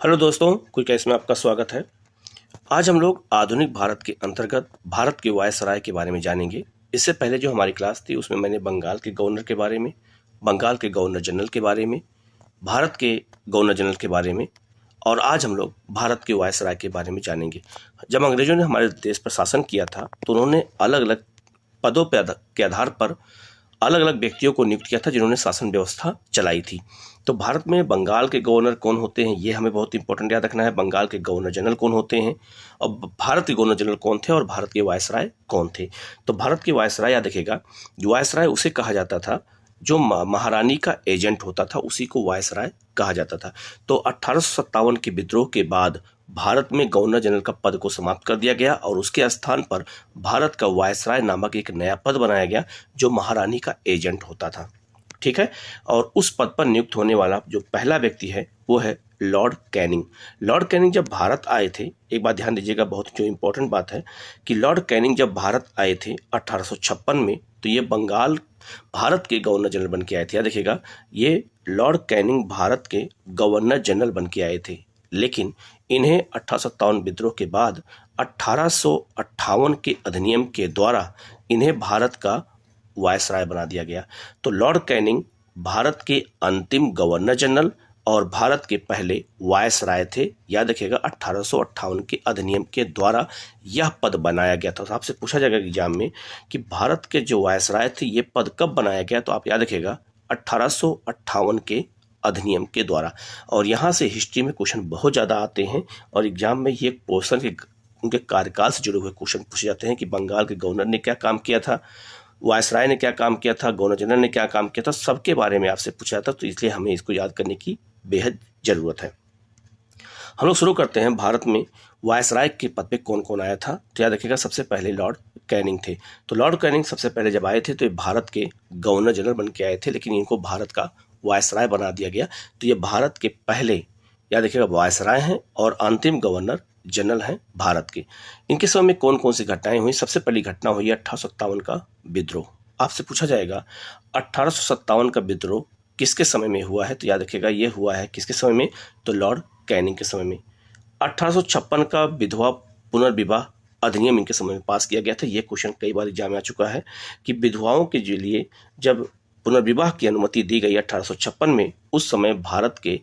Hello दोस्तों, quick कैस में आपका स्वागत है। आज हम लोग आधुनिक भारत के अंतर्गत भारत के वायसराय के बारे में जानेंगे। इससे पहले जो हमारी क्लास थी उसमें मैंने बंगाल के गवर्नर के बारे में, बंगाल के गवर्नर जनरल के बारे में, भारत के गवर्नर जनरल के बारे में और आज हम लोग भारत के वायसराय के बारे में जानेंगे। जब अंग्रेजों ने हमारे देश पर शासन किया था तो उन्होंने अलग अलग पदों के आधार पर अलग अलग व्यक्तियों को नियुक्त किया था जिन्होंने शासन व्यवस्था चलाई थी। तो भारत में बंगाल के गवर्नर कौन होते हैं ये हमें बहुत इंपॉर्टेंट याद रखना है। बंगाल के गवर्नर जनरल कौन होते हैं और भारत के गवर्नर जनरल कौन थे और भारत के वायसराय कौन थे। तो भारत के वायसराय याद रखिएगा, वायसराय उसे कहा जाता था जो महारानी का एजेंट होता था, उसी को वायसराय कहा जाता था। तो 1857 के विद्रोह के बाद भारत में गवर्नर जनरल का पद को समाप्त कर दिया गया और उसके स्थान पर भारत का वायसराय नामक एक नया पद बनाया गया जो महारानी का एजेंट होता था। ठीक है। और उस पद पर नियुक्त होने वाला जो पहला व्यक्ति है वो है लॉर्ड कैनिंग। लॉर्ड कैनिंग जब भारत आए थे, एक बात ध्यान दीजिएगा, बहुत जो इंपॉर्टेंट बात है कि लॉर्ड कैनिंग जब भारत आए थे 1856 में, तो ये बंगाल भारत के गवर्नर जनरल बन के आए थे। याद देखिएगा, ये लॉर्ड कैनिंग भारत के गवर्नर जनरल बन के आए थे, लेकिन इन्हें 1857 विद्रोह के बाद 1858 के अधिनियम के द्वारा इन्हें भारत का वायसराय बना दिया गया। तो लॉर्ड कैनिंग भारत के अंतिम गवर्नर जनरल और भारत के पहले वायसराय थे। याद रखिएगा, 1858 के अधिनियम के द्वारा यह पद बनाया गया था। तो आपसे पूछा जाएगा एग्जाम में कि भारत के जो वायसराय थे ये पद कब बनाया गया, तो आप याद रखिएगा 1858 के अधिनियम के द्वारा। और यहाँ से हिस्ट्री में क्वेश्चन बहुत ज़्यादा आते हैं और एग्जाम में ये क्वेश्चन के उनके कार्यकाल से जुड़े हुए क्वेश्चन पूछे जाते हैं कि बंगाल के गवर्नर ने क्या काम किया था, वायसराय ने क्या काम किया था, गवर्नर जनरल ने क्या काम किया था, सबके बारे में आपसे पूछा जाता। तो इसलिए हमें इसको याद करने की बेहद ज़रूरत है। हम लोग शुरू करते हैं भारत में वायसराय के पद पे कौन कौन आया था। तो याद रखिएगा, सबसे पहले लॉर्ड कैनिंग थे। तो लॉर्ड कैनिंग सबसे पहले जब आए थे तो ये भारत के गवर्नर जनरल बन के आए थे, लेकिन इनको भारत का वायसराय बना दिया गया। तो ये भारत के पहले, याद रखिएगा, वायसराय हैं और अंतिम गवर्नर जनरल हैं भारत के। इनके समय में कौन कौन सी घटनाएं हुई। सबसे पहली घटना हुई 1857 का विद्रोह। आपसे पूछा जाएगा 1857 का विद्रोह किसके समय में हुआ है, तो याद रखिएगा ये हुआ है किसके समय में, तो लॉर्ड कैनिंग के समय में। 1856 का विधवा पुनर्विवाह अधिनियम इनके समय में पास किया गया था। ये क्वेश्चन कई बार एग्जाम में आ चुका है कि विधवाओं के लिए जब पुनर्विवाह की अनुमति दी गई 1856 में, उस समय भारत के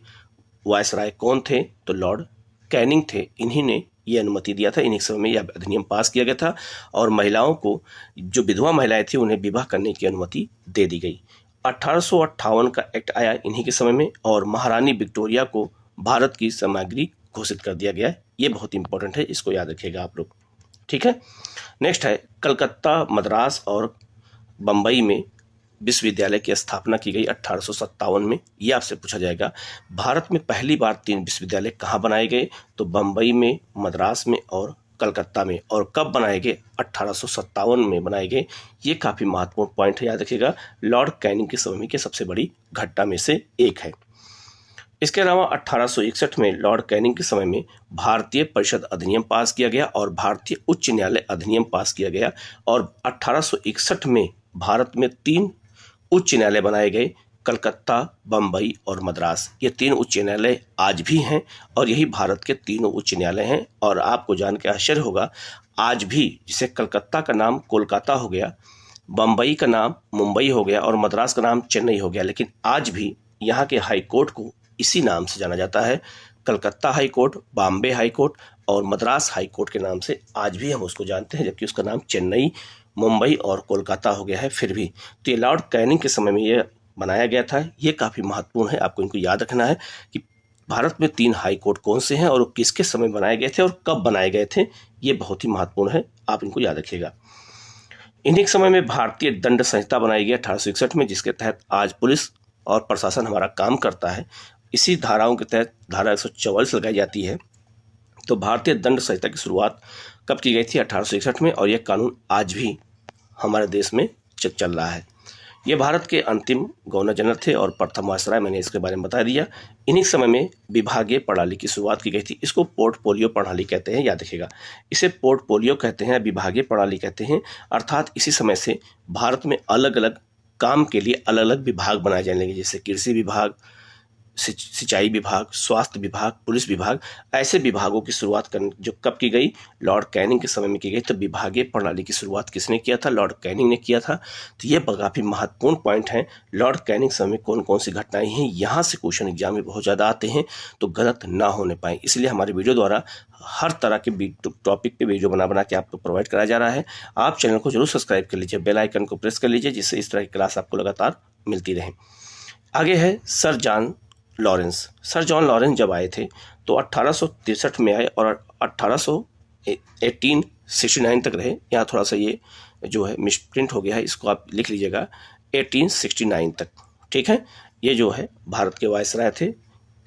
वायसराय कौन थे, तो लॉर्ड कैनिंग थे। इन्हीं ने ये अनुमति दिया था, इन्हीं समय में यह अधिनियम पास किया गया था और महिलाओं को, जो विधवा महिलाएं थी, उन्हें विवाह करने की अनुमति दे दी गई। 1858 का एक्ट आया इन्हीं के समय में और महारानी विक्टोरिया को भारत की सामग्री घोषित कर दिया गया है। ये बहुत इंपॉर्टेंट है, इसको याद रखिएगा आप लोग। ठीक है। नेक्स्ट है कलकत्ता, मद्रास और बम्बई में विश्वविद्यालय की स्थापना की गई 1857 में। ये आपसे पूछा जाएगा भारत में पहली बार 3 विश्वविद्यालय कहाँ बनाए गए, तो बम्बई में, मद्रास में और कलकत्ता में। और कब बनाए गए, 1857 में बनाए गए। ये काफ़ी महत्वपूर्ण पॉइंट है, याद रखिएगा, लॉर्ड कैनिंग के समय की सबसे बड़ी घटना में से एक है। इसके अलावा 1861 में लॉर्ड कैनिंग के समय में भारतीय परिषद अधिनियम पास किया गया और भारतीय उच्च न्यायालय अधिनियम पास किया गया और 1861 में भारत में 3 उच्च न्यायालय बनाए गए, कलकत्ता, बम्बई और मद्रास। ये 3 उच्च न्यायालय आज भी हैं और यही भारत के तीनों उच्च न्यायालय हैं। और आपको जान के आश्चर्य होगा, आज भी जिसे कलकत्ता का नाम कोलकाता हो गया, बम्बई का नाम मुंबई हो गया और मद्रास का नाम चेन्नई हो गया, लेकिन आज भी यहाँ के हाई कोर्ट को इसी नाम से जाना जाता है, Calcutta high court, Bombay high court और मद्रास हाई कोर्ट के नाम से आज भी हम उसको जानते हैं, जबकि उसका नाम चेन्नई, मुंबई और कोलकाता हो गया है फिर भी। तो ये लॉर्ड कैनिंग के समय में ये बनाया गया था। ये काफ़ी महत्वपूर्ण है, आपको इनको याद रखना है कि भारत में 3 हाई कोर्ट कौन से हैं और किसके समय बनाए गए थे और कब बनाए गए थे। ये बहुत ही महत्वपूर्ण है, आप इनको याद रखिएगा। इन्हीं के समय में भारतीय दंड संहिता बनाई गई 1861 में, जिसके तहत आज पुलिस और प्रशासन हमारा काम करता है। इसी धाराओं के तहत धारा 144 लगाई जाती है। तो भारतीय दंड संहिता की शुरुआत कब की गई थी, 1861 में, और यह कानून आज भी हमारे देश में चल रहा है। ये भारत के अंतिम गवर्नर जनरल थे और प्रथम वायसराय, मैंने इसके बारे में बता दिया। इन्हीं समय में विभागीय प्रणाली की शुरुआत की गई थी। इसको पोर्टफोलियो प्रणाली कहते हैं, याद रखिएगा, इसे पोर्टफोलियो कहते हैं, विभागीय प्रणाली कहते हैं। अर्थात इसी समय से भारत में अलग अलग काम के लिए अलग अलग विभाग बनाए जाने लगे, जैसे कृषि विभाग, सिंचाई विभाग, स्वास्थ्य विभाग, पुलिस विभाग, ऐसे विभागों की शुरुआत करने जो कब की गई, लॉर्ड कैनिंग के समय में की गई। तो विभागीय प्रणाली की शुरुआत किसने किया था? लॉर्ड कैनिंग ने किया था। तो ये काफी महत्वपूर्ण पॉइंट है। लॉर्ड कैनिंग समय में कौन कौन सी घटनाएं हैं, यहाँ से क्वेश्चन एग्जाम में बहुत ज्यादा आते हैं, तो गलत ना होने पाए, इसलिए हमारे वीडियो द्वारा हर तरह के टॉपिक पे वीडियो बना के आपको प्रोवाइड कराया जा रहा है। आप चैनल को जरूर सब्सक्राइब कर लीजिए, बेल आइकन को प्रेस कर लीजिए, जिससे इस तरह की क्लास आपको लगातार मिलती रहे। आगे है sir John Lawrence. Sir John Lawrence जब आए थे तो 1863 में आए और 1869 तक रहे। यहाँ थोड़ा सा ये जो है मिसप्रिंट हो गया है, इसको आप लिख लीजिएगा 1869 तक, ठीक है। ये जो है भारत के वायसराय थे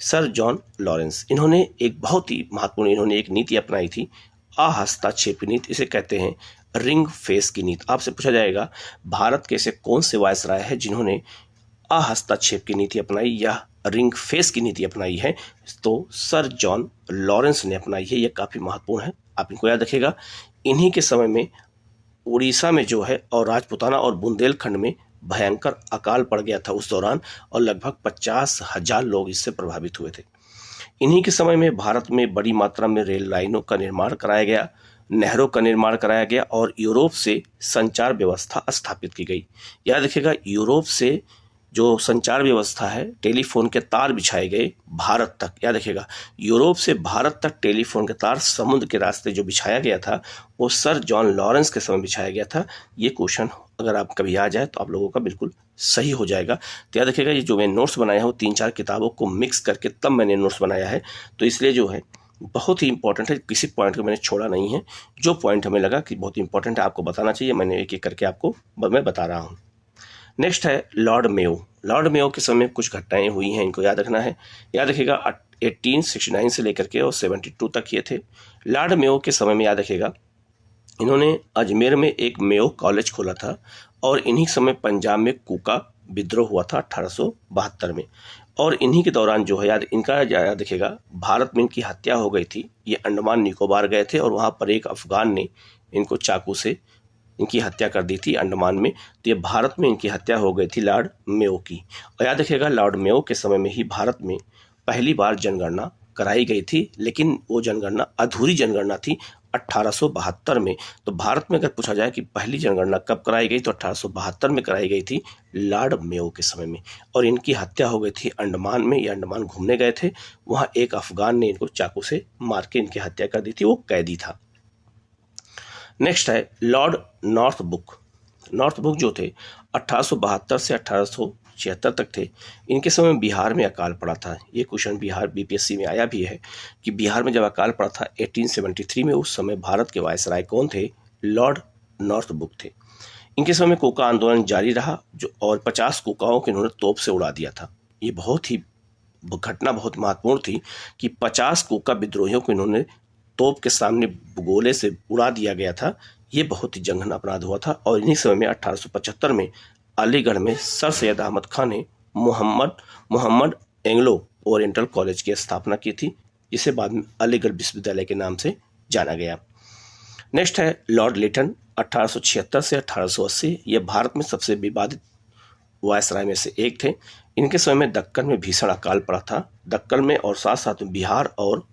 सर जॉन लॉरेंस। इन्होंने एक बहुत ही महत्वपूर्ण इन्होंने एक नीति अपनाई थी, अहस्ताक्षेप की नीति। इसे कहते हैं रिंग फेस की नीति। आपसे पूछा जाएगा भारत के ऐसे कौन से वायसराय है जिन्होंने अहस्ताक्षेप की नीति अपनाई या रिंग फेस की नीति अपनाई है, तो सर जॉन लॉरेंस ने अपनाई है। यह काफी महत्वपूर्ण है, आप इनको याद रखिएगा। इन्हीं के समय में उड़ीसा में जो है और राजपूताना और बुंदेलखंड में भयंकर अकाल पड़ गया था उस दौरान, और लगभग 50,000 लोग इससे प्रभावित हुए थे। इन्हीं के समय में भारत में बड़ी मात्रा में रेल लाइनों का निर्माण कराया गया, नहरों का निर्माण कराया गया और यूरोप से संचार व्यवस्था स्थापित की गई। याद रखिएगा, यूरोप से जो संचार व्यवस्था है, टेलीफोन के तार बिछाए गए भारत तक। याद रखिएगा, यूरोप से भारत तक टेलीफोन के तार समुद्र के रास्ते जो बिछाया गया था, वो सर जॉन लॉरेंस के समय बिछाया गया था। ये क्वेश्चन अगर आप कभी आ जाए तो आप लोगों का बिल्कुल सही हो जाएगा। तो याद रखिएगा, ये जो मैं नोट्स बनाया है वो 3-4 किताबों को मिक्स करके तब मैंने नोट्स बनाया है, तो इसलिए जो है बहुत ही इंपॉर्टेंट है। किसी पॉइंट को मैंने छोड़ा नहीं है, जो पॉइंट हमें लगा कि बहुत इंपॉर्टेंट है आपको बताना चाहिए, मैंने एक एक करके आपको मैं बता रहा हूँ। नेक्स्ट है लॉर्ड मेयो। लॉर्ड मेयो के समय कुछ घटनाएं हुई हैं, इनको याद रखना है। याद रखिएगा 1869 से लेकर के और 72 तक ये थे। लॉर्ड मेयो के समय में याद रखिएगा, इन्होंने अजमेर में एक मेयो कॉलेज खोला था, और इन्हीं समय पंजाब में कूका विद्रोह हुआ था 1872 में, और इन्हीं के दौरान जो है याद रखिएगा, भारत में इनकी हत्या हो गई थी। ये अंडमान निकोबार गए थे और वहां पर एक अफगान ने इनको चाकू से इनकी हत्या कर दी थी अंडमान में। तो ये भारत में इनकी हत्या हो गई थी लॉर्ड मेयो की। और याद रखिएगा, लॉर्ड मेयो के समय में ही भारत में पहली बार जनगणना कराई गई थी, लेकिन वो जनगणना अधूरी जनगणना थी 1872 में। तो भारत में अगर पूछा जाए कि पहली जनगणना कब कराई गई, तो 1872 में कराई गई थी लॉर्ड मेयो के समय में, और इनकी हत्या हो गई थी अंडमान में। ये अंडमान घूमने गए थे, वहां एक अफगान ने इनको चाकू से मार के इनकी हत्या कर दी थी, वो कैदी था। नेक्स्ट है लॉर्ड नॉर्थब्रुक। नॉर्थब्रुक जो थे 1872 से 1876 तक थे। इनके समय बिहार में अकाल पड़ा था। ये क्वेश्चन बिहार बीपीएससी में आया भी है कि बिहार में जब अकाल पड़ा था 1873 में, उस समय भारत के वायसराय कौन थे? लॉर्ड नॉर्थब्रुक थे। इनके समय कोका आंदोलन जारी रहा, जो और 50 कोकाओं को इन्होंने तोप से उड़ा दिया था। ये बहुत ही घटना बहुत महत्वपूर्ण थी कि 50 कोका विद्रोहियों को इन्होंने तोप के सामने गोले से उड़ा दिया गया था। ये बहुत ही जघन्य अपराध हुआ था। और इन्हीं समय में 1875 में अलीगढ़ में सर सैयद अहमद खान ने मोहम्मद एंग्लो ओरिएंटल कॉलेज की स्थापना की थी, जिसे बाद में अलीगढ़ विश्वविद्यालय के नाम से जाना गया। नेक्स्ट है लॉर्ड लिटन 1876 से 1880। ये भारत में सबसे विवादित वायसराय में से एक थे। इनके समय में दक्कन में भीषण अकाल पड़ा था। दक्कन में और साथ साथ में बिहार और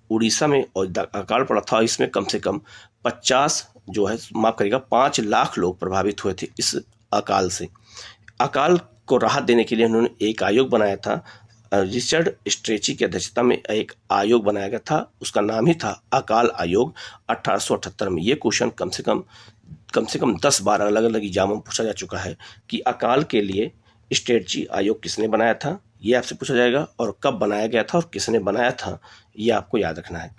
उड़ीसा में और अकाल पड़ा था। इसमें कम से कम 5 लाख लोग प्रभावित हुए थे इस अकाल से। अकाल को राहत देने के लिए उन्होंने एक आयोग बनाया था। रिचर्ड स्ट्रेची की अध्यक्षता में एक आयोग बनाया गया था, उसका नाम ही था अकाल आयोग 1878 में। ये क्वेश्चन कम से कम 10-12 अलग अलग एग्जामों में पूछा जा चुका है कि अकाल के लिए स्ट्रेची आयोग किसने बनाया था, ये आपसे पूछा जाएगा, और कब बनाया गया था और किसने बनाया था, ये आपको याद रखना है।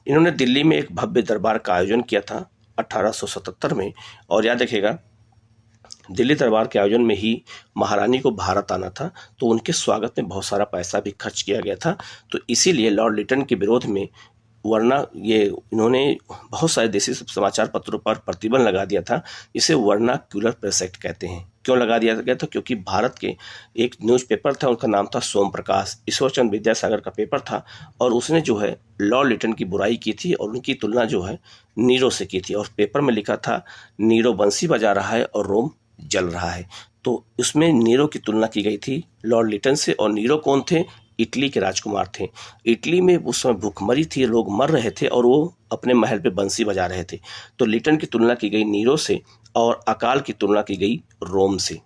इन्होंने दिल्ली में एक भव्य दरबार का आयोजन किया था 1877 में, और याद रखिएगा दिल्ली दरबार के आयोजन में ही महारानी को भारत आना था, तो उनके स्वागत में बहुत सारा पैसा भी खर्च किया गया था। तो इसीलिए लॉर्ड लिटन के विरोध में, वरना ये इन्होंने बहुत सारे देशी समाचार पत्रों पर प्रतिबंध लगा दिया था। इसे वर्नाक्यूलर प्रेस एक्ट कहते हैं। क्यों लगा दिया गया था? क्योंकि भारत के एक न्यूज़पेपर था, उनका नाम था सोम प्रकाश, ईश्वरचंद्र विद्यासागर का पेपर था, और उसने जो है लॉर्ड लिटन की बुराई की थी और उनकी तुलना जो है नीरो से की थी। और पेपर में लिखा था नीरो बंसी बजा रहा है और रोम जल रहा है। तो उसमें नीरो की तुलना की गई थी लॉर्ड लिटन से। और नीरो कौन थे? इटली के राजकुमार थे। इटली में उस समय भूखमरी थी, लोग मर रहे थे और वो अपने महल पे बंसी बजा रहे थे। तो लिटन की तुलना की गई नीरो से और अकाल की तुलना की गई रोम से।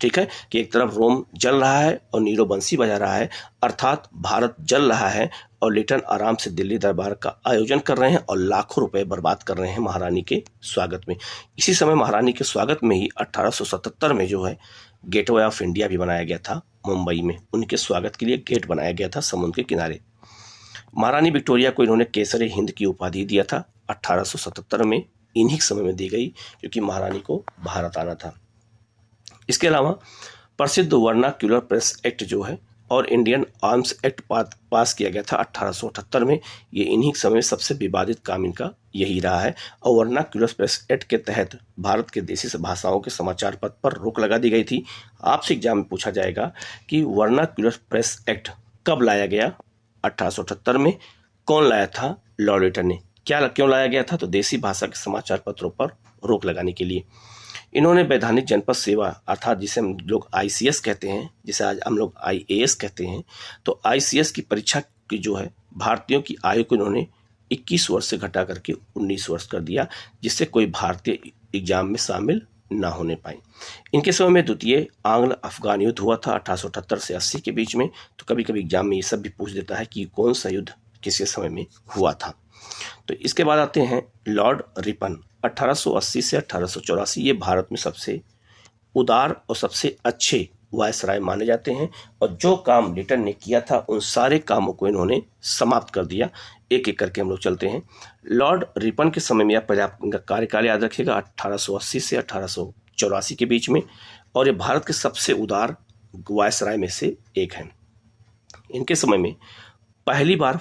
ठीक है, कि एक तरफ रोम जल रहा है और नीरो बंसी बजा रहा है, अर्थात भारत जल रहा है और लिटन आराम से दिल्ली दरबार का आयोजन कर रहे हैं और लाखों रुपए बर्बाद कर रहे हैं महारानी के स्वागत में। इसी समय महारानी के स्वागत में ही 1877 में जो है गेटवे ऑफ इंडिया भी बनाया गया था मुंबई में। उनके स्वागत के लिए गेट बनाया गया था समुद्र के किनारे। महारानी विक्टोरिया को इन्होंने केसरी हिंद की उपाधि दिया था 1877 में, इन्हीं समय में दी गई क्योंकि महारानी को भारत आना था। इसके अलावा प्रसिद्ध वर्नाक्यूलर प्रेस एक्ट जो है और इंडियन आर्म्स एक्ट पास किया गया था 1878 में। ये इन्हीं समय में सबसे विवादित काम इनका यही रहा है। और वर्नाक्यूलर प्रेस एक्ट के तहत भारत के देशी भाषाओं के समाचार पत्र पर रोक लगा दी गई थी। आपसे एग्जाम में पूछा जाएगा कि वर्नाक्यूलर प्रेस एक्ट कब लाया गया? 1878 में। कौन लाया था? लॉर्ड लिटन ने। क्यों लाया गया था? तो देसी भाषा के समाचार पत्रों पर रोक लगाने के लिए। इन्होंने वैधानिक जनपद सेवा अर्थात जिसे हम लोग ICS कहते हैं, जिसे आज हम लोग IAS कहते हैं, तो ICS की परीक्षा की जो है भारतीयों की आयु को इन्होंने 21 वर्ष से घटा करके 19 वर्ष कर दिया, जिससे कोई भारतीय एग्जाम में शामिल ना होने पाए। इनके समय में द्वितीय आंग्ल अफगान युद्ध हुआ था 1878 से 80 के बीच में। तो कभी कभी एग्जाम में ये सब भी पूछ देता है कि कौन सा युद्ध किसके समय में हुआ था। तो इसके बाद आते हैं लॉर्ड रिपन 1880 से 1884। ये भारत में सबसे उदार और सबसे अच्छे वायसराय माने जाते हैं और जो काम लिटन ने किया था उन सारे कामों को इन्होंने समाप्त कर दिया। एक एक करके हम लोग चलते हैं। लॉर्ड रिपन के समय में आप पहले आप इनका कार्यकाल याद रखिएगा 1880 से 1884 के बीच में, और ये भारत के सबसे उदार वायसराय में से एक हैं। इनके समय में पहली बार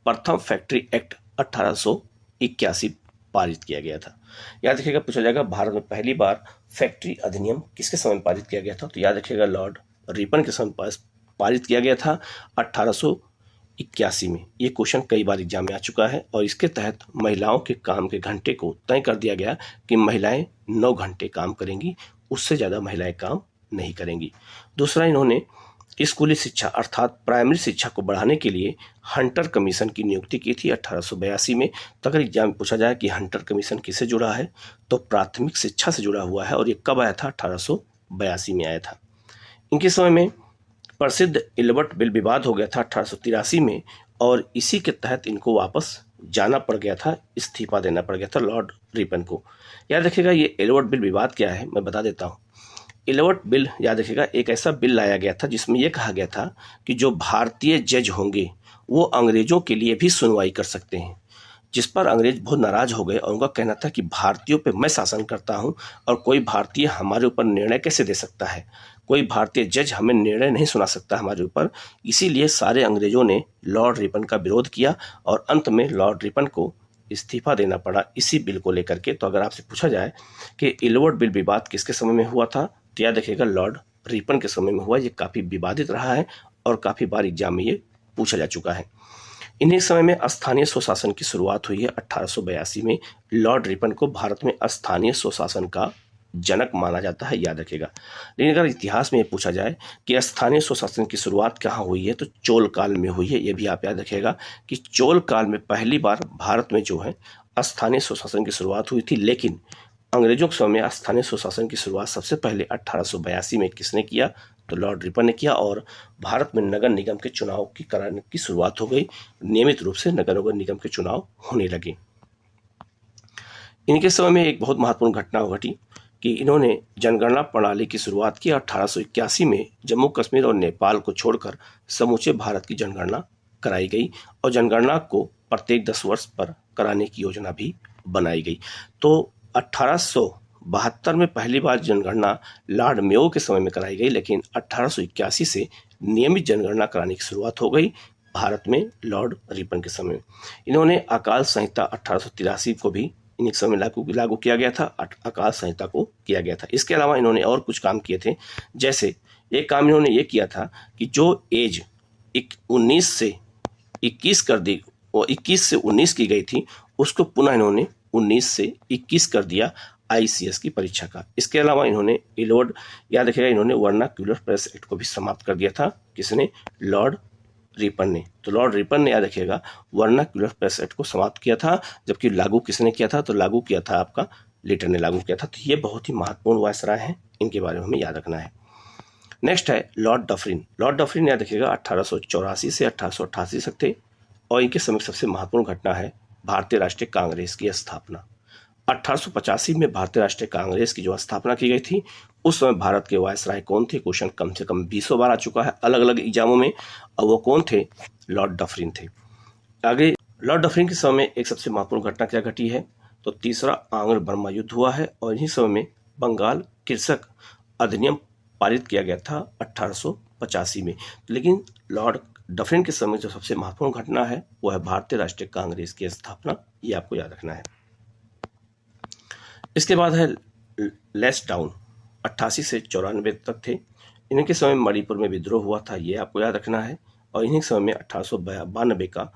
प्रथम फैक्ट्री एक्ट 1881 पारित किया गया था। याद रखिएगा, पूछा जाएगा भारत में पहली बार फैक्ट्री अधिनियम किसके समय में पारित किया गया था? तो याद रखिएगा लॉर्ड रिपन के समय पारित किया गया था 1881 में। ये क्वेश्चन कई बार एग्जाम में आ चुका है और इसके तहत महिलाओं के काम के घंटे को तय कर दिया गया कि महिलाएं 9 घंटे काम करेंगी, उससे ज़्यादा महिलाएं काम नहीं करेंगी। दूसरा, इन्होंने स्कूली शिक्षा अर्थात प्राइमरी शिक्षा को बढ़ाने के लिए हंटर कमीशन की नियुक्ति की थी 1882 में। तो अगर एग्जाम में पूछा जाए कि हंटर कमीशन किससे जुड़ा है, तो प्राथमिक शिक्षा से जुड़ा हुआ है और ये कब आया था? 1882 में आया था। इनके समय में प्रसिद्ध इल्बर्ट बिल विवाद हो गया था 1883 में और इसी के तहत इनको वापस जाना पड़ गया था, इस्तीफा देना पड़ गया था लॉर्ड रिपन को। याद रखिएगा ये इल्बर्ट बिल विवाद क्या है मैं बता देता हूँ। इल्बर्ट बिल याद रखिएगा एक ऐसा बिल लाया गया था जिसमें यह कहा गया था कि जो भारतीय जज होंगे वो अंग्रेजों के लिए भी सुनवाई कर सकते हैं, जिस पर अंग्रेज बहुत नाराज हो गए और उनका कहना था कि भारतीयों पे मैं शासन करता हूं और कोई भारतीय हमारे ऊपर निर्णय कैसे दे सकता है, कोई भारतीय जज हमें निर्णय नहीं सुना सकता हमारे ऊपर। इसीलिए सारे अंग्रेजों ने लॉर्ड रिपन का विरोध किया और अंत में लॉर्ड रिपन को इस्तीफा देना पड़ा इसी बिल को लेकर के। तो अगर आपसे पूछा जाए कि इल्बर्ट बिल विवाद किसके समय में हुआ था, तो याद रखिएगा लॉर्ड रिपन के समय में हुआ। ये काफ़ी विवादित रहा है और काफ़ी बार एग्जाम में ये पूछा जा चुका है। इन्हीं समय में स्थानीय स्वशासन की शुरुआत हुई है 1882 में। लॉर्ड रिपन को भारत में स्थानीय स्वशासन का जनक माना जाता है, याद रखिएगा। लेकिन अगर इतिहास में ये पूछा जाए कि स्थानीय स्वशासन की शुरुआत कहाँ हुई है, तो चोल काल में हुई है। ये भी आप याद रखिएगा कि चोल काल में पहली बार भारत में जो है स्थानीय स्वशासन की शुरुआत हुई थी। लेकिन अंग्रेजों के समय में स्थानीय स्वशासन की शुरुआत सबसे पहले 1882 में किसने किया? तो लॉर्ड रिपन ने किया और भारत में नगर निगम के चुनाव की कराने की शुरुआत हो गई। नियमित रूप से नगर निगम के चुनाव होने लगे। इनके समय में एक बहुत महत्वपूर्ण घटना घटी कि इन्होंने जनगणना प्रणाली की शुरुआत की 1881 में। जम्मू कश्मीर और नेपाल को छोड़कर समूचे भारत की जनगणना कराई गई और जनगणना को प्रत्येक 10 वर्ष पर कराने की योजना भी बनाई गई। तो 1872 में पहली बार जनगणना लॉर्ड मेयो के समय में कराई गई, लेकिन 1881 से नियमित जनगणना कराने की शुरुआत हो गई भारत में लॉर्ड रिपन के समय। इन्होंने अकाल संहिता 1883 को भी इन्हीं समय लागू किया गया था, अकाल संहिता को किया गया था। इसके अलावा इन्होंने और कुछ काम किए थे, जैसे एक काम इन्होंने ये किया था कि जो एज 19 से 21 कर दी, वो 21 से 19 की गई थी, उसको पुनः इन्होंने 19 से 21 कर दिया ICS की परीक्षा का। इसके अलावा इन्होंने इलोड याद रखिएगा, इन्होंने वर्नाक्यूलर प्रेस एक्ट को भी समाप्त कर दिया था। किसने? लॉर्ड रिपन ने। तो लॉर्ड रिपन ने याद रखिएगा वर्नाक्यूलर प्रेस एक्ट को समाप्त किया था, जबकि लागू किसने किया था? तो लागू किया था आपका लिटर ने लागू किया था। तो ये बहुत ही महत्वपूर्ण वायसराय हैं, इनके बारे में हमें याद रखना है। नेक्स्ट है लॉर्ड डफरिन। लॉर्ड डफरिन याद रखिएगा 1884 से 1888 तक थे, और इनके समय सबसे महत्वपूर्ण घटना है भारतीय राष्ट्रीय कांग्रेस की स्थापना। 1885 में भारतीय राष्ट्रीय कांग्रेस की जो स्थापना की गई थी, उस समय भारत के वायसराय कौन थे? क्वेश्चन कम से कम 20 बार आ चुका है अलग अलग एग्जामों में, और वो कौन थे? लॉर्ड डफरिन थे। आगे लॉर्ड डफरिन के समय में एक सबसे महत्वपूर्ण घटना क्या घटी है? तो तीसरा आंग्ल बर्मा युद्ध हुआ है, और इन्हीं समय में बंगाल कृषक अधिनियम पारित किया गया था 1885 में। लेकिन लॉर्ड डफरिन के समय जो सबसे महत्वपूर्ण घटना है वो है भारतीय राष्ट्रीय कांग्रेस की स्थापना। ये आपको याद रखना है। इसके बाद है लेस डाउन, 88 से 94 तक थे। इनके समय मणिपुर में विद्रोह हुआ था, ये आपको याद रखना है। और इन्हीं समय में 1892 का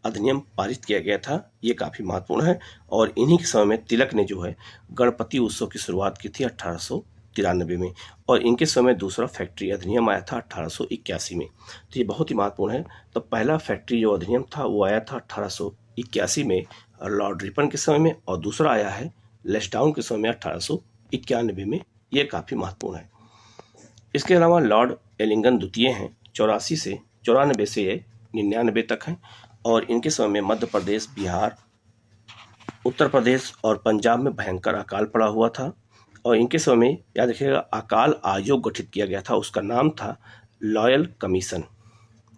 अधिनियम पारित किया गया था, ये काफ़ी महत्वपूर्ण है। और इन्हीं के समय में तिलक ने जो है गणपति उत्सव की शुरुआत की थी 1893 में, और इनके समय दूसरा फैक्ट्री अधिनियम आया था 1881 में। तो ये बहुत ही महत्वपूर्ण है। तो पहला फैक्ट्री जो अधिनियम था वो आया था 1881 में लॉर्ड रिपन के समय में, और दूसरा आया है लेस्डाउन के समय 1891 में। ये काफ़ी महत्वपूर्ण है। इसके अलावा लॉर्ड एलिंगन द्वितीय हैं, 84 से 94 से ये 99 तक हैं, और इनके समय में मध्य प्रदेश, बिहार, उत्तर प्रदेश और पंजाब में भयंकर अकाल पड़ा हुआ था। और इनके समय में याद रखिएगा अकाल आयोग गठित किया गया था, उसका नाम था लॉयल कमीशन।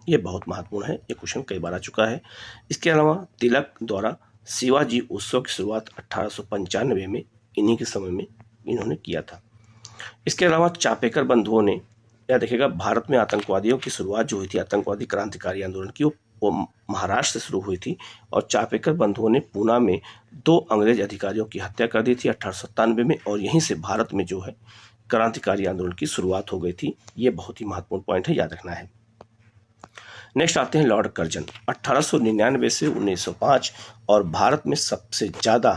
ये बहुत महत्वपूर्ण है, ये क्वेश्चन कई बार आ चुका है। इसके अलावा तिलक द्वारा शिवाजी उत्सव की शुरुआत 1895 में इन्हीं के समय में इन्होंने किया था। इसके अलावा चापेकर बंधुओं ने याद रखिएगा भारत में आतंकवादियों की शुरुआत जो हुई थी, आतंकवादी क्रांतिकारी आंदोलन की, वो महाराष्ट्र से शुरू हुई थी। और चापेकर बंधुओं ने पूना में 2 अंग्रेज अधिकारियों की हत्या कर दी थी 1897 में, और यहीं से भारत में जो है क्रांतिकारी आंदोलन की शुरुआत हो गई थी। ये बहुत ही महत्वपूर्ण पॉइंट है, याद रखना है। नेक्स्ट आते हैं लॉर्ड कर्जन, 1899 से 1905, और भारत में सबसे ज़्यादा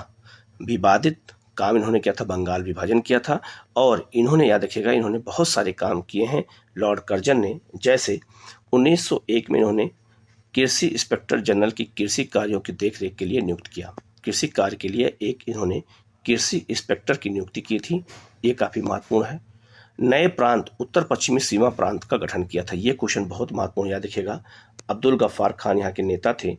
विवादित काम इन्होंने किया था, बंगाल विभाजन किया था। और इन्होंने याद रखिएगा इन्होंने बहुत सारे काम किए हैं लॉर्ड कर्जन ने। जैसे 1901 में इन्होंने कृषि इंस्पेक्टर जनरल की कृषि कार्यों की देखरेख के लिए नियुक्त किया। कृषि कार्य के लिए एक इन्होंने कृषि इंस्पेक्टर की नियुक्ति की थी, ये काफ़ी महत्वपूर्ण है। नए प्रांत उत्तर पश्चिमी सीमा प्रांत का गठन किया था, ये क्वेश्चन बहुत महत्वपूर्ण, याद रखिएगा। अब्दुल गफ्फार खान यहाँ के नेता थे,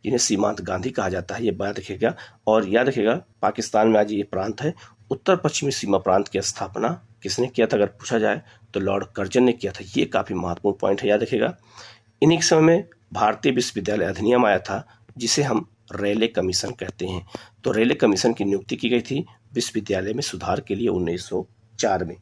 जिन्हें सीमांत गांधी कहा जाता है, ये याद रखिएगा। और याद रखिएगा पाकिस्तान में आज ये प्रांत है। उत्तर पश्चिमी सीमा प्रांत की स्थापना किसने किया था अगर पूछा जाए तो लॉर्ड कर्जन ने किया था, ये काफ़ी महत्वपूर्ण पॉइंट है, याद रखिएगा। इन्हीं के समय में भारतीय विश्वविद्यालय अधिनियम आया था, जिसे हम रेले कमीशन कहते हैं। तो रेले कमीशन की नियुक्ति की गई थी विश्वविद्यालय में सुधार के लिए 1904 में।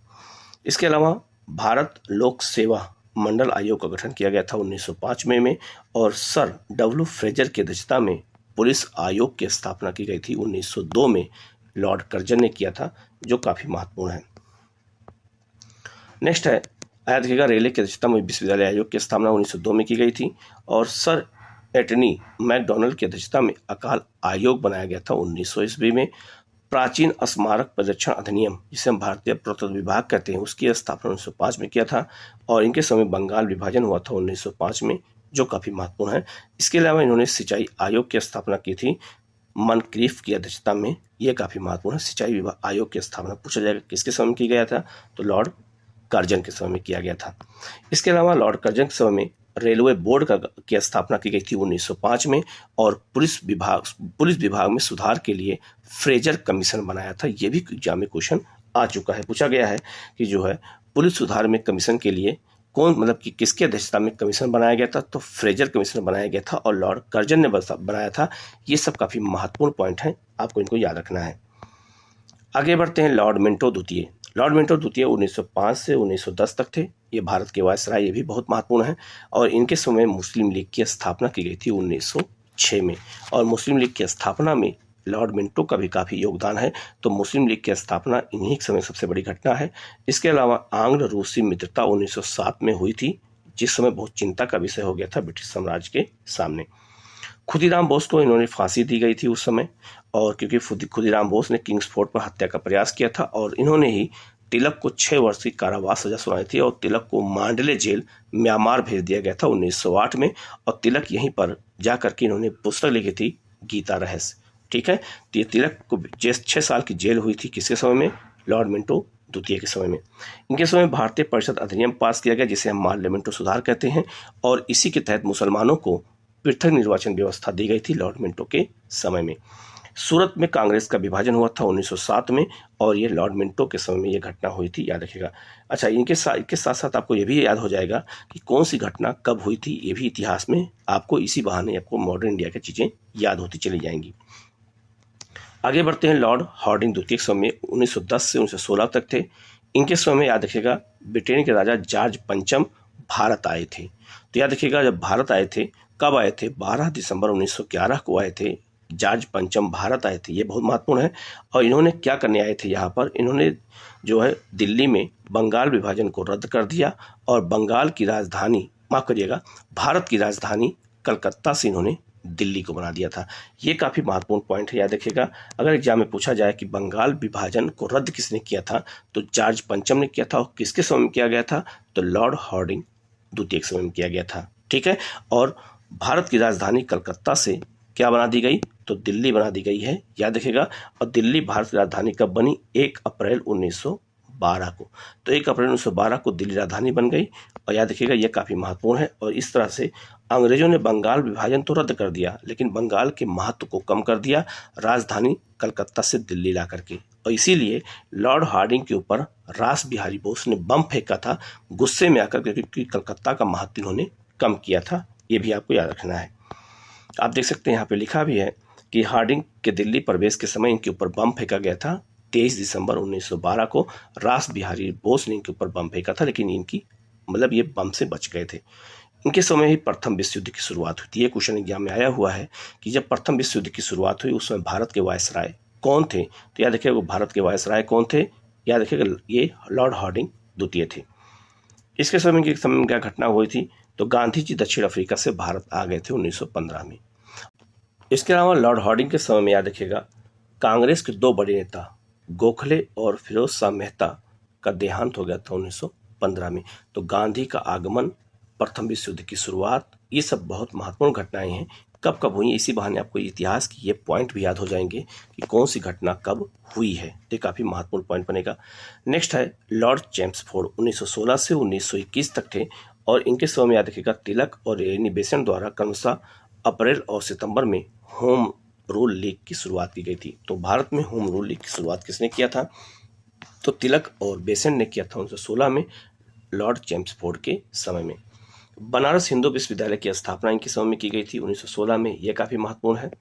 इसके अलावा भारत लोक सेवा मंडल आयोग का गठन किया गया था 1905 में, और सर डब्ल्यू फ्रेजर की अध्यक्षता में पुलिस आयोग की स्थापना की गई थी 1902 में, लॉर्ड कर्जन ने किया था, जो काफ़ी महत्वपूर्ण है। नेक्स्ट है याद रखिएगा रेले की अध्यक्षता में विश्वविद्यालय आयोग की स्थापना 1902 में की गई थी, और सर एटनी मैकडोनल्ड की अध्यक्षता में अकाल आयोग बनाया गया था 1900 ईस्वी में। प्राचीन स्मारक परिरक्षण अधिनियम, जिसे हम भारतीय पुरातत्व विभाग कहते हैं, उसकी स्थापना 1905 में किया था, और इनके समय बंगाल विभाजन हुआ था 1905 में, जो काफ़ी महत्वपूर्ण है। इसके अलावा इन्होंने सिंचाई आयोग की स्थापना की थी मनक्रीफ की अध्यक्षता में, ये काफ़ी महत्वपूर्ण है। सिंचाई विभाग आयोग की स्थापना पूछा जाएगा किसके समय में की गया था, तो लॉर्ड कर्जन के समय में किया गया था। इसके अलावा लॉर्ड कर्जन के समय में रेलवे बोर्ड की स्थापना की गई थी 1905 में, और पुलिस विभाग में सुधार के लिए फ्रेजर कमीशन बनाया था। ये भी एग्जाम में क्वेश्चन आ चुका है, पूछा गया है कि जो है पुलिस सुधार में कमीशन के लिए कौन, मतलब कि किसकी अध्यक्षता में कमीशन बनाया गया था, तो फ्रेजर कमीशन बनाया गया था, और लॉर्ड कर्जन ने बनाया था। ये सब काफ़ी महत्वपूर्ण पॉइंट हैं, आपको इनको याद रखना है। आगे बढ़ते हैं लॉर्ड मिंटो द्वितीय। लॉर्ड मिंटो द्वितीय 1905 से 1910 तक थे, ये भारत के वायसराय, ये भी बहुत महत्वपूर्ण है। और इनके समय मुस्लिम लीग की स्थापना की गई थी 1906 में, और मुस्लिम लीग की स्थापना में लॉर्ड मिंटो का भी काफ़ी योगदान है। तो मुस्लिम लीग की स्थापना इन्हीं के समय सबसे बड़ी घटना है। इसके अलावा आंग्ल रूसी मित्रता 1907 में हुई थी, जिस समय बहुत चिंता का विषय हो गया था ब्रिटिश साम्राज्य के सामने। खुदीराम बोस को इन्होंने फांसी दी गई थी उस समय, और क्योंकि खुदीराम बोस ने किंग्सफोर्ड पर हत्या का प्रयास किया था और इन्होंने ही तिलक को 6 वर्ष की कारावास सजा सुनाई थी और तिलक को मांडले जेल म्यांमार भेज दिया गया था 1908 में। और तिलक यहीं पर जाकर के इन्होंने पुस्तक लिखी थी गीता रहस्य। ठीक है, तो ये तिलक को 6 साल की जेल हुई थी किसके समय में? लॉर्ड मिंटो द्वितीय के समय में। इनके समय भारतीय परिषद अधिनियम पास किया गया जिसे हम मार्लियामेंटो सुधार कहते हैं और इसी के तहत मुसलमानों को पृथक निर्वाचन व्यवस्था दी गई थी लॉर्ड मिंटो के समय में। सूरत में कांग्रेस का विभाजन हुआ था 1907 में और ये लॉर्ड मिंटो के समय में ये घटना हुई थी, याद रखिएगा। अच्छा, इनके साथ साथ आपको ये भी याद हो जाएगा कि कौन सी घटना कब हुई थी, ये भी इतिहास में आपको इसी बहाने आपको मॉडर्न इंडिया की चीज़ें याद होती चली जाएंगी। आगे बढ़ते हैं। लॉर्ड हार्डिंग द्वितीय के समय में 1910 से 1916 तक थे। इनके समय में याद रखिएगा ब्रिटेन के राजा जॉर्ज पंचम भारत आए थे। तो याद रखिएगा जब भारत आए थे, कब आए थे? 12 दिसंबर 1911 को आए थे। जॉर्ज पंचम भारत आए थे, ये बहुत महत्वपूर्ण है। और इन्होंने क्या करने आए थे यहाँ पर? इन्होंने जो है दिल्ली में बंगाल विभाजन को रद्द कर दिया और बंगाल की राजधानी, माफ करिएगा, भारत की राजधानी कलकत्ता से इन्होंने दिल्ली को बना दिया था। ये काफ़ी महत्वपूर्ण पॉइंट है, याद रखिएगा। अगर एग्जाम में पूछा जाए कि बंगाल विभाजन को रद्द किसने किया था, तो जॉर्ज पंचम ने किया था। और किसके समय में किया गया था? तो लॉर्ड हार्डिंग द्वितीय के समय में किया गया था। ठीक है, और भारत की राजधानी कलकत्ता से क्या बना दी गई? तो दिल्ली बना दी गई है, याद रखिएगा। और दिल्ली भारत की राजधानी कब बनी? 1 अप्रैल 1912 को। तो 1 अप्रैल 1912 को दिल्ली राजधानी बन गई। और याद रखिएगा ये काफ़ी महत्वपूर्ण है। और इस तरह से अंग्रेजों ने बंगाल विभाजन तो रद्द कर दिया, लेकिन बंगाल के महत्व को कम कर दिया राजधानी कलकत्ता से दिल्ली ला करके। और इसीलिए लॉर्ड हार्डिंग के ऊपर रास बिहारी बोस ने बम फेंका था गुस्से में आकर, क्योंकि कलकत्ता का महत्व इन्होंने कम किया था। ये भी आपको याद रखना है। आप देख सकते हैं यहाँ पे लिखा भी है कि हार्डिंग के दिल्ली प्रवेश के समय इनके ऊपर बम फेंका गया था 23 दिसंबर 1912 को। रास बिहारी बोस ने इनके ऊपर बम फेंका था, लेकिन इनकी मतलब ये बम से बच गए थे। इनके समय ही प्रथम विश्व युद्ध की शुरुआत हुई थी। ये क्वेश्चन एग्जाम में आया हुआ है कि जब प्रथम विश्व युद्ध की शुरुआत हुई उस समय भारत के वायसराय कौन थे? तो याद रखिएगा भारत के वायसराय कौन थे? याद रखिएगा ये लॉर्ड हार्डिंग द्वितीय थे। इसके समय में क्या घटना हुई थी? तो गांधी जी दक्षिण अफ्रीका से भारत आ गए थे 1915 में। इसके अलावा लॉर्ड हार्डिंग के समय में याद रखिएगा कांग्रेस के 2 बड़े नेता गोखले और फिरोज शाह मेहता का देहांत हो गया था 1915 में। तो गांधी का आगमन, प्रथम विश्व युद्ध की शुरुआत, ये सब बहुत महत्वपूर्ण घटनाएं हैं। कब कब हुई, इसी बहाने आपको इतिहास की ये पॉइंट भी याद हो जाएंगे कि कौन सी घटना कब हुई है। ये काफ़ी महत्वपूर्ण पॉइंट बनेगा। नेक्स्ट है लॉर्ड चेम्सफोर्ड 1916 से 1921 तक थे और इनके समय में याद रखिएगा तिलक और रेनी बेसेंट द्वारा क्रमशः अप्रैल और सितंबर में होम रूल लीग की शुरुआत की गई थी। तो भारत में होम रूल लीग की शुरुआत किसने किया था? तो तिलक और बेसेंट ने किया था 1916 में लॉर्ड चेम्सफोर्ड के समय में। बनारस हिंदू विश्वविद्यालय की स्थापना इनके समय में की गई थी 1916 में, यह काफ़ी महत्वपूर्ण है।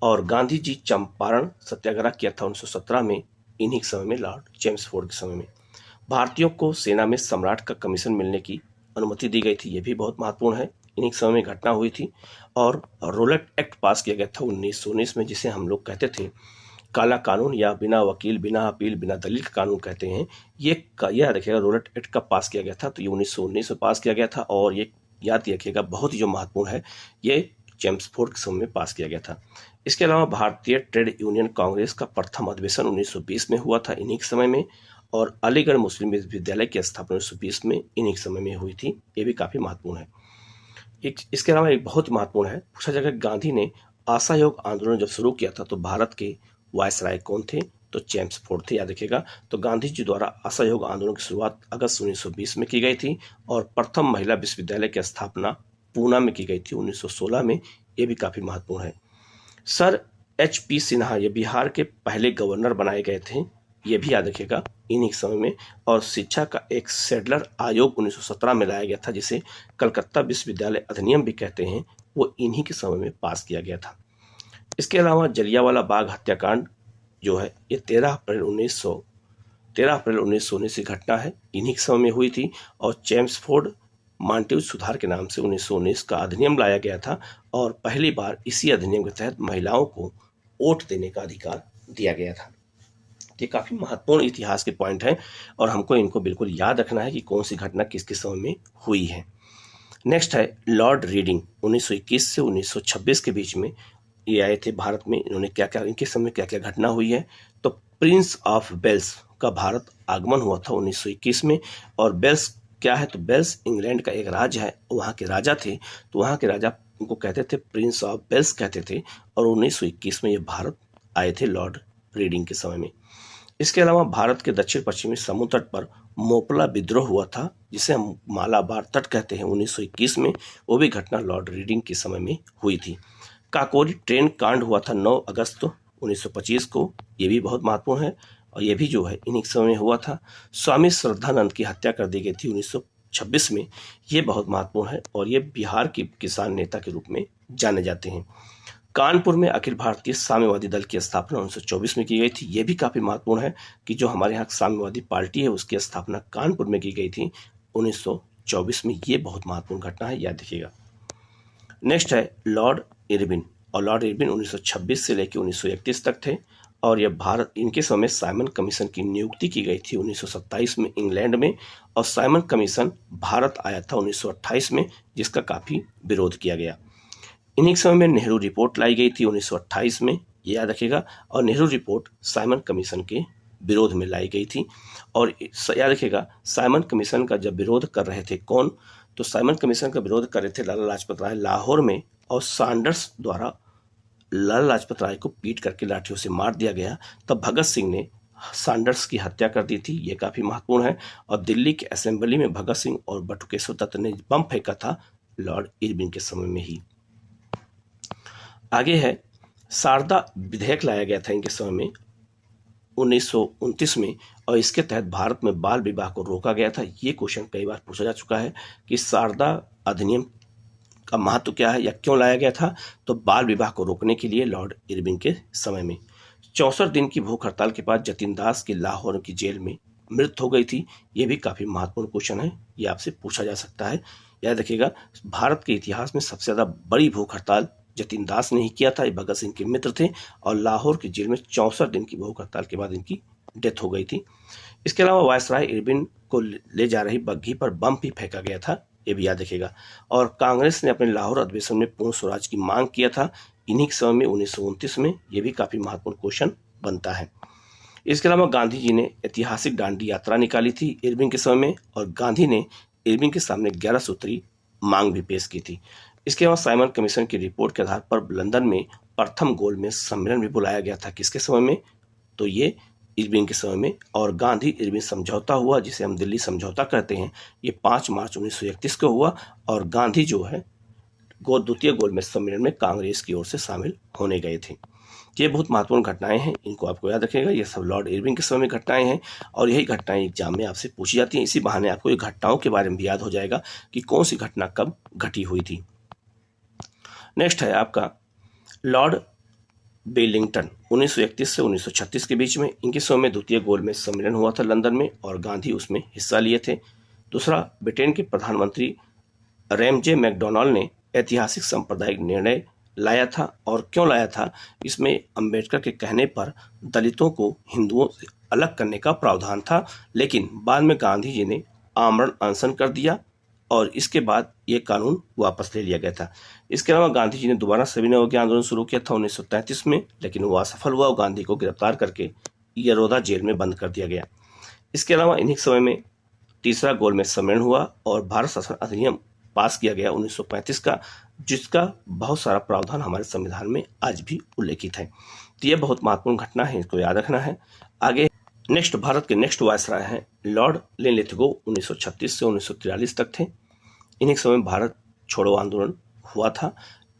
और गांधी जी चंपारण सत्याग्रह किया था 1917 में, इन्हीं के समय में लॉर्ड चेम्सफोर्ड के समय में। भारतीयों को सेना में सम्राट का कमीशन मिलने की अनुमति दी गई थी, ये भी बहुत महत्वपूर्ण है। इन्हीं समय में घटना हुई थी। और रोलेट एक्ट पास किया गया था 1919 में, जिसे हम लोग कहते थे काला कानून या बिना वकील, बिना अपील, बिना दलील का कानून कहते हैं। ये याद रखिएगा रोलेट एक्ट कब पास किया गया था? तो ये 1919 में पास किया गया था। और ये याद रखिएगा बहुत ही जो महत्वपूर्ण है, ये चेम्सफोर्ड के समय में पास किया गया था। इसके अलावा भारतीय ट्रेड यूनियन कांग्रेस का प्रथम अधिवेशन 1920 में हुआ था, इन्हीं के समय में। और अलीगढ़ मुस्लिम विश्वविद्यालय की स्थापना 1920 में इन्हीं के समय में हुई थी, ये भी काफ़ी महत्वपूर्ण है। इसके अलावा एक बहुत महत्वपूर्ण है, पूछा जाएगा गांधी ने असहयोग आंदोलन जब शुरू किया था तो भारत के वायसराय कौन थे? तो चेम्सफोर्ड थे, याद रखिएगा। तो गांधी जी द्वारा असहयोग आंदोलन की शुरुआत अगस्त 1920 में की गई थी और प्रथम महिला विश्वविद्यालय की स्थापना पूना में की गई थी 1916 में, ये भी काफ़ी महत्वपूर्ण है। सर HP सिन्हा ये बिहार के पहले गवर्नर बनाए गए थे, ये भी याद रखिएगा इन्हीं समय में। और शिक्षा का एक सेडलर आयोग 1917 में लाया गया था, जिसे कलकत्ता विश्वविद्यालय अधिनियम भी कहते हैं, वो इन्हीं के समय में पास किया गया था। इसके अलावा जलियांवाला बाग हत्याकांड जो है ये 13 अप्रैल 1919 की घटना है, इन्हीं के समय में हुई थी। और चेम्सफोर्ड मांटेव सुधार के नाम से 1919 का अधिनियम लाया गया था और पहली बार इसी अधिनियम के तहत महिलाओं को वोट देने का अधिकार दिया गया था। ये काफ़ी महत्वपूर्ण इतिहास के पॉइंट हैं और हमको इनको बिल्कुल याद रखना है कि कौन सी घटना किसके समय में हुई है। नेक्स्ट है लॉर्ड रीडिंग 1921 से 1926 के बीच में ये आए थे भारत में, इन्होंने क्या क्या, इनके समय क्या क्या घटना हुई है। तो प्रिंस ऑफ वेल्स का भारत आगमन हुआ था 1921 में। और वेल्स क्या है, तो वेल्स इंग्लैंड का एक राज्य है, वहाँ के राजा थे, तो वहाँ के राजा उनको कहते थे प्रिंस ऑफ वेल्स कहते थे। और 1921 में ये भारत आए थे लॉर्ड रीडिंग के समय में। इसके अलावा भारत के दक्षिण पश्चिमी समुद्र तट पर मोपला विद्रोह हुआ था, जिसे हम मालाबार तट कहते हैं, 1921 में। वो भी घटना लॉर्ड रीडिंग के समय में हुई थी। काकोरी ट्रेन कांड हुआ था 9 अगस्त 1925 को, ये भी बहुत महत्वपूर्ण है, और ये भी जो है इन्हीं समय में हुआ था। स्वामी श्रद्धानंद की हत्या कर दी गई थी 1926 में, ये बहुत महत्वपूर्ण है, और ये बिहार के किसान नेता के रूप में जाने जाते हैं। कानपुर में अखिल भारतीय साम्यवादी दल की स्थापना 1924 में की गई थी, ये भी काफी महत्वपूर्ण है कि जो हमारे यहाँ साम्यवादी पार्टी है उसकी स्थापना कानपुर में की गई थी 1924 में, ये बहुत महत्वपूर्ण घटना है, याद रखिएगा। नेक्स्ट है लॉर्ड इरविन, और लॉर्ड इरविन 1926 से लेकर 1931 तक थे, और यह भारत, इनके समय साइमन कमीशन की नियुक्ति की गई थी 1927 में इंग्लैंड में, और साइमन कमीशन भारत आया था 1928 में, जिसका काफी विरोध किया गया। इन्हीं समय में नेहरू रिपोर्ट लाई गई थी 1928 में, ये याद रखिएगा, और नेहरू रिपोर्ट साइमन कमीशन के विरोध में लाई गई थी। और याद रखिएगा, साइमन कमीशन का जब विरोध कर रहे थे कौन, तो साइमन कमीशन का विरोध कर रहे थे लाला लाजपत राय लाहौर में, और सैंडर्स द्वारा लाला लाजपत राय को पीट करके लाठियों से मार दिया गया। तब भगत सिंह ने सैंडर्स की हत्या कर दी थी, ये काफी महत्वपूर्ण है। और दिल्ली के असेंबली में भगत सिंह और बटुकेश्वर दत्त ने बम फेंका था लॉर्ड इरविन के समय में ही। आगे है शारदा विधेयक लाया गया था इनके समय में 1929 में, और इसके तहत भारत में बाल विवाह को रोका गया था। ये क्वेश्चन कई बार पूछा जा चुका है कि शारदा अधिनियम का महत्व क्या है या क्यों लाया गया था, तो बाल विवाह को रोकने के लिए लॉर्ड इरविन के समय में। 64 दिन की भूख हड़ताल के बाद जतिन दास की लाहौर की जेल में मृत्यु हो गई थी, ये भी काफी महत्वपूर्ण क्वेश्चन है, ये आपसे पूछा जा सकता है, याद रखिएगा। भारत के इतिहास में सबसे ज्यादा बड़ी भूख हड़ताल जतिन दास ने ही किया था, ये भगत सिंह के मित्र थे, और लाहौर की जेल में 64 दिन की भूख हड़ताल के बाद इनकी डेथ हो गई थी। इसके अलावा वायसराय इरविन को ले जा रही बग्घी पर बम भी फेंका गया था, ये भी याद रखिएगा। और कांग्रेस ने अपने लाहौर अधिवेशन में पूर्ण स्वराज की मांग किया था इन्हीं के समय में 1929 में, ये भी काफी महत्वपूर्ण क्वेश्चन बनता है। इसके अलावा गांधी जी ने ऐतिहासिक दांडी यात्रा निकाली थी इरविन के समय में, और गांधी ने इरविन के सामने 11 सूत्री मांग भी पेश की थी। इसके अलावा साइमन कमीशन की रिपोर्ट के आधार पर लंदन में प्रथम गोलमेज सम्मेलन भी बुलाया गया था, किसके समय में, तो ये इरविन के समय में। और गांधी इरविन समझौता हुआ, जिसे हम दिल्ली समझौता कहते हैं, ये 5 मार्च 1931 को हुआ, और गांधी जो है द्वितीय गोलमेज सम्मेलन में कांग्रेस की ओर से शामिल होने गए थे। ये बहुत महत्वपूर्ण घटनाएं हैं, इनको आपको याद रखिएगा, ये सब लॉर्ड इरविन के समय में घटनाएं हैं, और यही घटनाएं एग्जाम में आपसे पूछी जाती हैं। इसी बहाने आपको ये घटनाओं के बारे में भी याद हो जाएगा कि कौन सी घटना कब घटी हुई थी। नेक्स्ट है आपका लॉर्ड वेलिंगटन, 1931 से 1936 के बीच में, इनके समय में द्वितीय गोलमेज सम्मेलन हुआ था लंदन में, और गांधी उसमें हिस्सा लिए थे। दूसरा, ब्रिटेन के प्रधानमंत्री रैमजे मैकडोनाल्ड ने ऐतिहासिक सांप्रदायिक निर्णय लाया था, और क्यों लाया था, इसमें अंबेडकर के कहने पर दलितों को हिंदुओं से अलग करने का प्रावधान था, लेकिन बाद में गांधी जी ने आमरण अनशन कर दिया, और इसके बाद ये कानून वापस ले लिया गया था। इसके अलावा गांधी जी ने दोबारा सविनय अवज्ञा आंदोलन शुरू किया था 1933 में, लेकिन वो असफल हुआ, और गांधी को गिरफ्तार करके यरोदा जेल में बंद कर दिया गया। इसके अलावा इन्हीं समय में तीसरा गोलमेज सम्मेलन हुआ, और भारत शासन अधिनियम पास किया गया 1935 का, जिसका बहुत सारा प्रावधान हमारे संविधान में आज भी उल्लेखित है। तो यह बहुत महत्वपूर्ण घटना है, इसको याद रखना है। आगे नेक्स्ट, भारत के नेक्स्ट वायसराय हैं लॉर्ड लिनलिथगो, 1936 से 1943 तक थे। इन्हीं समय में भारत छोड़ो आंदोलन हुआ था,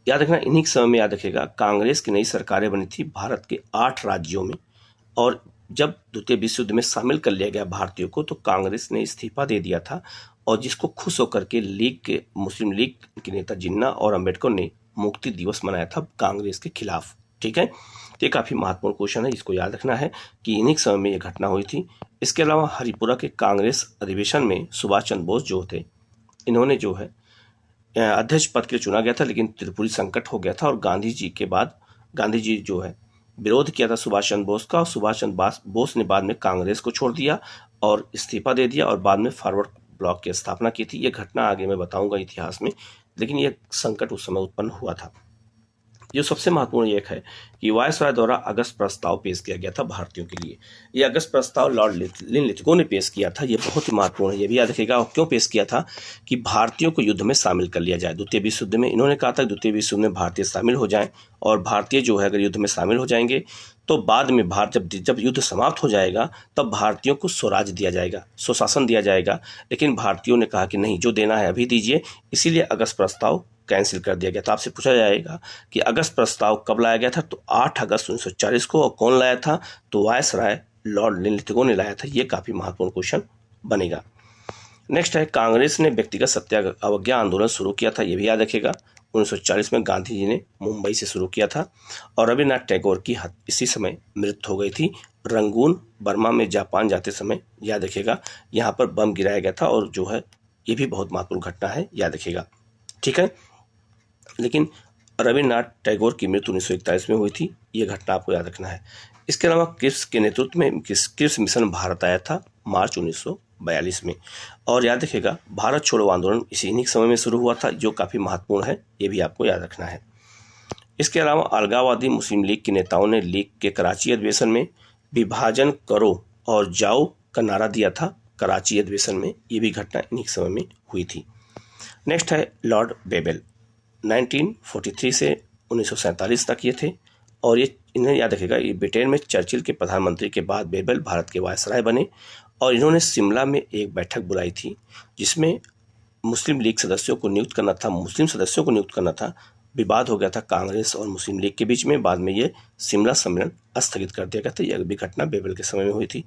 याद रखना। इन्हीं समय में याद रखिएगा, कांग्रेस की नई सरकारें बनी थी भारत के 8 राज्यों में, और जब द्वितीय विश्व युद्ध में शामिल कर लिया गया भारतीयों को, तो कांग्रेस ने इस्तीफा दे दिया था, और जिसको खुश होकर के लीग के मुस्लिम लीग के नेता जिन्ना और अंबेडकर ने मुक्ति दिवस मनाया था कांग्रेस के खिलाफ, ठीक है। ये काफी महत्वपूर्ण क्वेश्चन है, इसको याद रखना है कि इन्हीं समय में यह घटना हुई थी। इसके अलावा हरिपुरा के कांग्रेस अधिवेशन में सुभाष चंद्र बोस जो थे, इन्होंने जो है अध्यक्ष पद के लिए चुना गया था, लेकिन त्रिपुरी संकट हो गया था, और गांधी जी के बाद गांधी जी जो है विरोध किया था सुभाष चंद्र बोस का, और सुभाष चंद्र बोस ने बाद में कांग्रेस को छोड़ दिया और इस्तीफा दे दिया, और बाद में फॉरवर्ड ब्लॉक की स्थापना की थी। ये घटना आगे मैं बताऊंगा इतिहास में, लेकिन ये संकट उस समय उत्पन्न हुआ था। जो सबसे महत्वपूर्ण एक है कि वायसराय द्वारा अगस्त प्रस्ताव पेश किया गया था भारतीयों के लिए। ये अगस्त प्रस्ताव लॉर्ड लिनलिथगो ने पेश किया था। ये बहुत ही महत्वपूर्ण है, ये भी याद रखिएगा। और क्यों पेश किया था कि भारतीयों को युद्ध में शामिल कर लिया जाए। द्वितीय विश्व युद्ध में इन्होंने कहा था द्वितीय विश्व युद्ध में भारतीय शामिल हो जाएं, और भारतीय जो है अगर युद्ध में शामिल हो जाएंगे तो बाद में भारत जब युद्ध समाप्त हो जाएगा तब भारतीयों को स्वराज दिया जाएगा, स्वशासन दिया जाएगा। लेकिन भारतीयों ने कहा कि नहीं, जो देना है अभी दीजिए, इसीलिए अगस्त प्रस्ताव कैंसिल कर दिया गया था। आपसे पूछा जाएगा कि अगस्त प्रस्ताव कब लाया गया था, तो 8 अगस्त 1940 को। और कौन लाया था, तो वायसराय लॉर्ड लिनलिथगो ने लाया था। ये काफी महत्वपूर्ण क्वेश्चन बनेगा। नेक्स्ट है, कांग्रेस ने व्यक्तिगत सत्याग्रह अवज्ञा आंदोलन शुरू किया था। ये भी याद रखिएगा। 1940 में गांधी जी ने मुंबई से शुरू किया था, और रविन्द्रनाथ टैगोर की इसी समय मृत्यु हो गई थी। रंगून बर्मा में जापान जाते समय, याद रखिएगा, यहाँ पर बम गिराया गया था, और जो है ये भी बहुत महत्वपूर्ण घटना है, याद रखिएगा। ठीक है, लेकिन रविन्द्रनाथ टैगोर की मृत्यु 1941 में हुई थी। ये घटना आपको याद रखना है। इसके अलावा क्रिप्स के नेतृत्व में क्रिप्स मिशन भारत आया था मार्च 1942 में। और याद रखिएगा, भारत छोड़ो आंदोलन इन्हीं समय में शुरू हुआ था, जो काफ़ी महत्वपूर्ण है, ये भी आपको याद रखना है। इसके अलावा अलगाववादी मुस्लिम लीग के नेताओं ने लीग के कराची अधिवेशन में विभाजन करो और जाओ का नारा दिया था कराची अधिवेशन में। ये भी घटना इन्हीं समय में हुई थी। नेक्स्ट है लॉर्ड बेबल, 1943 से 1947 तक ये थे। और ये इन्हें याद रखेगा, ये ब्रिटेन में चर्चिल के प्रधानमंत्री के बाद बेबल भारत के वायसराय बने, और इन्होंने शिमला में एक बैठक बुलाई थी जिसमें मुस्लिम लीग सदस्यों को नियुक्त करना था, मुस्लिम सदस्यों को नियुक्त करना था। विवाद हो गया था कांग्रेस और मुस्लिम लीग के बीच में। बाद में ये शिमला सम्मेलन स्थगित कर दिया गया था। यह भी घटना बेबल के समय में हुई थी।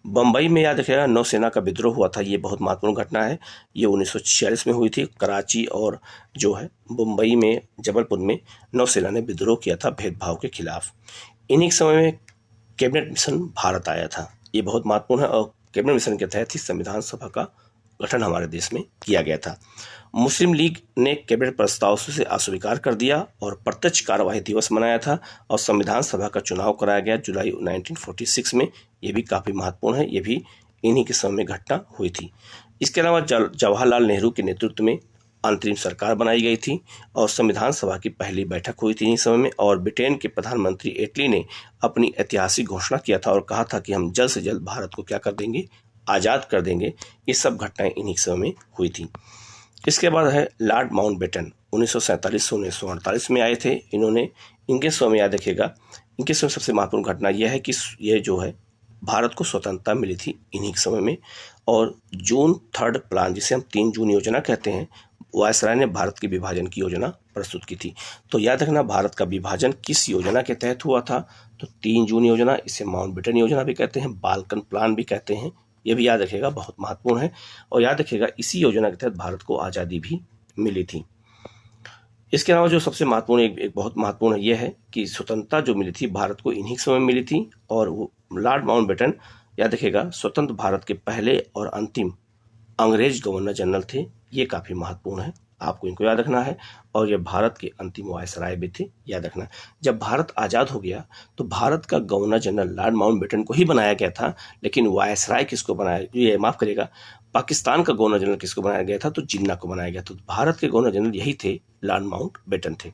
बम्बई में याद रखिएगा, नौसेना का विद्रोह हुआ था। ये बहुत महत्वपूर्ण घटना है। ये 1946 में हुई थी। कराची और जो है मुंबई में, जबलपुर में नौसेना ने विद्रोह किया था भेदभाव के खिलाफ। इन्हीं समय में कैबिनेट मिशन भारत आया था। ये बहुत महत्वपूर्ण है, और कैबिनेट मिशन के तहत ही संविधान सभा का गठन हमारे देश में किया गया था। मुस्लिम लीग ने कैबिनेट प्रस्ताव से अस्वीकार कर दिया और प्रत्यक्ष कार्यवाही दिवस मनाया था, और संविधान सभा का चुनाव कराया गया जुलाई 1946 में। ये भी काफ़ी महत्वपूर्ण है। ये भी इन्हीं के समय में घटना हुई थी। इसके अलावा जवाहरलाल नेहरू के नेतृत्व में अंतरिम सरकार बनाई गई थी, और संविधान सभा की पहली बैठक हुई थी इन्हीं समय में। और ब्रिटेन के प्रधानमंत्री एटली ने अपनी ऐतिहासिक घोषणा किया था और कहा था कि हम जल्द से जल्द भारत को क्या कर देंगे, आज़ाद कर देंगे। ये सब घटनाएं इन्हीं समय में हुई थी। इसके बाद है लॉर्ड माउंटबेटन, 1947 से 1948 में आए थे। इनके समय में याद रखिएगा, इनके समय सबसे महत्वपूर्ण घटना यह है कि ये जो है भारत को स्वतंत्रता मिली थी इन्हीं समय में। और जून 3 प्लान, जिसे हम 3 जून योजना कहते हैं, वायसराय ने भारत के विभाजन की योजना प्रस्तुत की थी। तो याद रखना, भारत का विभाजन किस योजना के तहत हुआ था, तो 3 जून योजना। इसे माउंटबेटन योजना भी कहते हैं, बाल्कन प्लान भी कहते हैं। ये भी याद रखिएगा, बहुत महत्वपूर्ण है। और याद रखिएगा, इसी योजना के तहत भारत को आज़ादी भी मिली थी। इसके अलावा जो सबसे महत्वपूर्ण एक बहुत महत्वपूर्ण यह है कि स्वतंत्रता जो मिली थी भारत को इन्हीं समय में मिली थी। और वो लॉर्ड माउंटबेटन, याद रखिएगा, स्वतंत्र भारत के पहले और अंतिम अंग्रेज गवर्नर जनरल थे। ये काफ़ी महत्वपूर्ण है, आपको इनको याद रखना है। और ये भारत के अंतिम वायसराय भी थे, याद रखना। जब भारत आज़ाद हो गया तो भारत का गवर्नर जनरल लॉर्ड माउंटबेटन को ही बनाया गया था, लेकिन वायसराय किसको बनाया, ये माफ़ करिएगा, पाकिस्तान का गवर्नर जनरल किसको बनाया गया था, तो जिन्ना को बनाया गया। तो भारत के गवर्नर जनरल यही थे, लॉर्ड माउंटबेटन थे।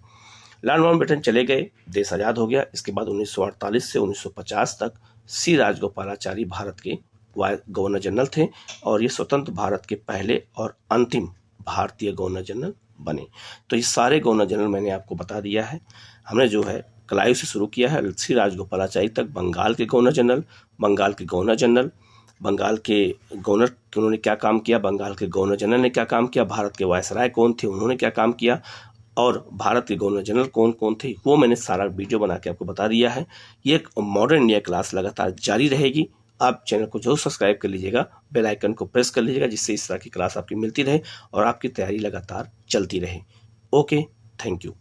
लॉर्ड माउंटबेटन चले गए, देश आज़ाद हो गया। इसके बाद 1948 से 1950 तक सी राजगोपालाचारी भारत के गवर्नर जनरल थे, और ये स्वतंत्र भारत के पहले और अंतिम भारतीय गवर्नर जनरल बने। तो ये सारे गवर्नर जनरल मैंने आपको बता दिया है। हमने जो है क्लाइव से शुरू किया है, श्री राजगोपालाचारी तक, बंगाल के गवर्नर जनरल, बंगाल के गवर्नर जनरल, बंगाल के गवर्नर उन्होंने क्या काम किया, बंगाल के गवर्नर जनरल ने क्या काम किया, भारत के वायसराय कौन थे, उन्होंने क्या काम किया, और भारत के गवर्नर जनरल कौन कौन थे, वो मैंने सारा वीडियो बना के आपको बता दिया है। ये एक मॉडर्न इंडिया क्लास लगातार जारी रहेगी। आप चैनल को जरूर सब्सक्राइब कर लीजिएगा, बेल आइकन को प्रेस कर लीजिएगा, जिससे इस तरह की क्लास आपकी मिलती रहे और आपकी तैयारी लगातार चलती रहे। Okay, thank you.